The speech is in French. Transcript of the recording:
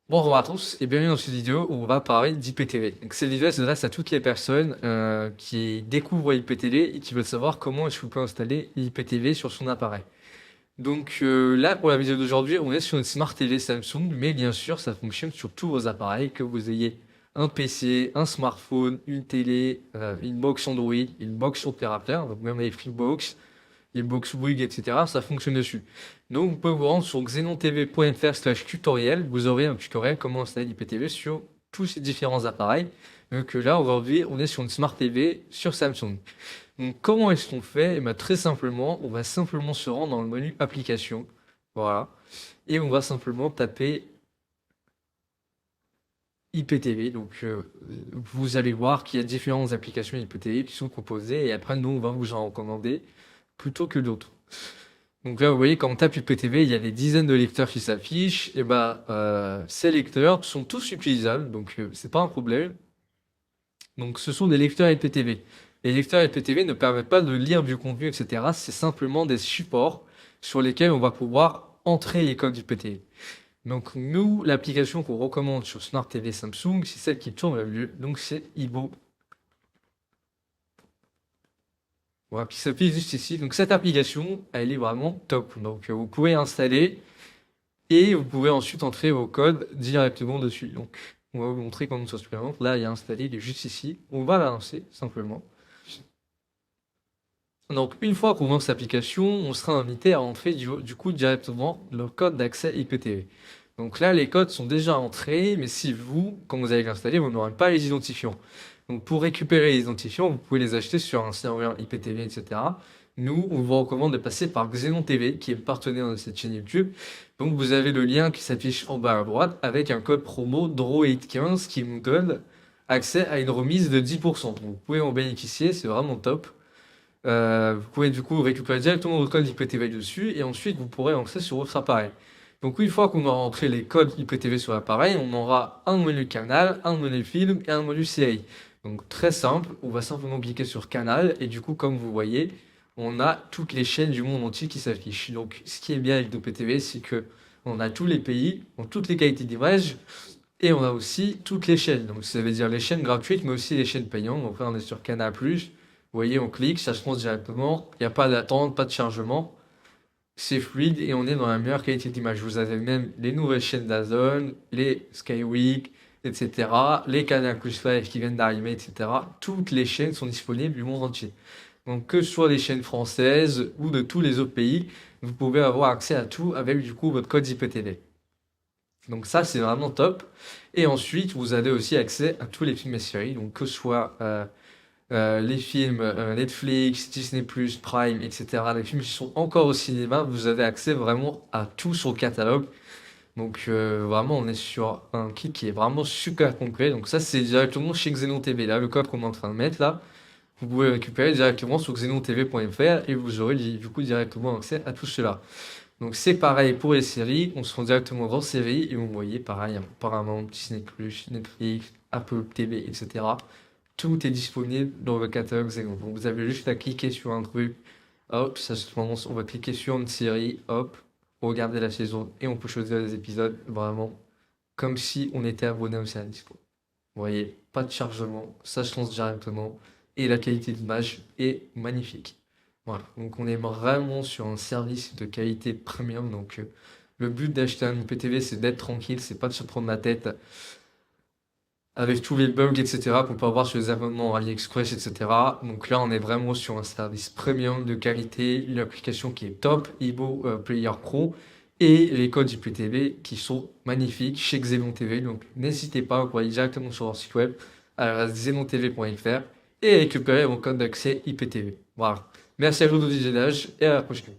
Bonjour à tous et bienvenue dans cette vidéo où on va parler d'IPTV. Donc cette vidéo s'adresse à toutes les personnes qui découvrent l'IPTV et qui veulent savoir comment est-ce qu'on peut installer l'IPTV sur son appareil. Donc là pour la vidéo d'aujourd'hui on est sur une Smart TV Samsung, mais bien sûr ça fonctionne sur tous vos appareils, que vous ayez un PC, un smartphone, une télé, une box Android, une box opérateur, donc même les Freebox, les box Bouygues, etc. ça fonctionne dessus. Donc vous pouvez vous rendre sur xenontv.fr/tutoriel, vous aurez un tutoriel comment installer l'IPTV sur tous ces différents appareils. Donc là aujourd'hui on est sur une Smart TV sur Samsung. Donc comment est-ce qu'on fait? Eh ben, très simplement, on va simplement se rendre dans le menu application, voilà, et on va simplement taper IPTV. Donc vous allez voir qu'il y a différentes applications IPTV qui sont proposées et après nous on va vous en recommander plutôt que d'autres. Donc là, vous voyez, quand on tape IPTV, il y a des dizaines de lecteurs qui s'affichent. Et bah, ces lecteurs sont tous utilisables, donc c'est pas un problème. Donc ce sont des lecteurs IPTV. Les lecteurs IPTV ne permettent pas de lire du contenu, etc. C'est simplement des supports sur lesquels on va pouvoir entrer les codes IPTV. Donc nous, l'application qu'on recommande sur Smart TV Samsung, c'est celle qui tourne le mieux. Donc c'est Ibo. Voilà, qui s'affiche juste ici. Donc cette application, elle est vraiment top. Donc vous pouvez installer et vous pouvez ensuite entrer vos codes directement dessus. Donc on va vous montrer comment ça se présente. Là, il est installé, il est juste ici. On va la lancer simplement. Donc une fois qu'on lance l'application, on sera invité à entrer du coup directement le code d'accès IPTV. Donc là, les codes sont déjà entrés, mais si vous, quand vous allez l'installer, vous n'aurez pas les identifiants. Donc pour récupérer les identifiants, vous pouvez les acheter sur un serveur IPTV, etc. Nous, on vous recommande de passer par Xenon TV, qui est le partenaire de cette chaîne YouTube. Donc vous avez le lien qui s'affiche en bas à droite avec un code promo DROID15 qui vous donne accès à une remise de 10%. Donc vous pouvez en bénéficier, c'est vraiment top. Vous pouvez du coup récupérer directement votre code IPTV dessus et ensuite vous pourrez entrer sur votre appareil. Donc une fois qu'on aura entré les codes IPTV sur l'appareil, on aura un menu canal, un menu film et un menu série. Donc très simple, on va simplement cliquer sur canal et du coup comme vous voyez, on a toutes les chaînes du monde entier qui s'affichent. Donc ce qui est bien avec l'IPTV, c'est que on a tous les pays, toutes les qualités d'image et on a aussi toutes les chaînes. Donc ça veut dire les chaînes gratuites mais aussi les chaînes payantes. Donc là on est sur Canal+. Vous voyez, on clique, ça se lance directement, il n'y a pas d'attente, pas de chargement, c'est fluide et on est dans la meilleure qualité d'image. Vous avez même les nouvelles chaînes d'Azone, les Skyweek, etc., les Canal+ Live qui viennent d'arriver, etc. Toutes les chaînes sont disponibles du monde entier. Donc que ce soit les chaînes françaises ou de tous les autres pays, vous pouvez avoir accès à tout avec du coup votre code IPTV. Donc ça, c'est vraiment top. Et ensuite, vous avez aussi accès à tous les films et séries, donc que ce soit les films Netflix, Disney+, Prime, etc. Les films qui sont encore au cinéma, vous avez accès vraiment à tout sur le catalogue. Donc vraiment, on est sur un kit qui est vraiment super complet. Donc ça, c'est directement chez Xenon TV. Là, le code qu'on est en train de mettre là, vous pouvez le récupérer directement sur xenontv.fr et vous aurez du coup directement accès à tout cela. Donc c'est pareil pour les séries, on se rend directement dans séries et vous voyez pareil, apparemment Disney+, Netflix, Apple TV, etc. Tout est disponible dans le catalogue Xenon. Donc vous avez juste à cliquer sur un truc, hop, ça se lance, on va cliquer sur une série, hop, regarder la saison et on peut choisir les épisodes vraiment comme si on était abonné au service. Vous voyez, pas de chargement, ça se lance directement et la qualité d'image est magnifique. Voilà, donc on est vraiment sur un service de qualité premium. Donc le but d'acheter un IPTV, c'est d'être tranquille, c'est pas de se prendre la tête avec tous les bugs, etc. qu'on peut avoir sur les abonnements AliExpress, etc. Donc là, on est vraiment sur un service premium de qualité, une application qui est top, Ibo Player Pro, et les codes IPTV qui sont magnifiques chez Xenon TV. Donc n'hésitez pas, vous pouvez aller directement sur leur site web, à xenontv.fr, et récupérer mon code d'accès IPTV. Voilà. Merci à vous de visionnage et à la prochaine.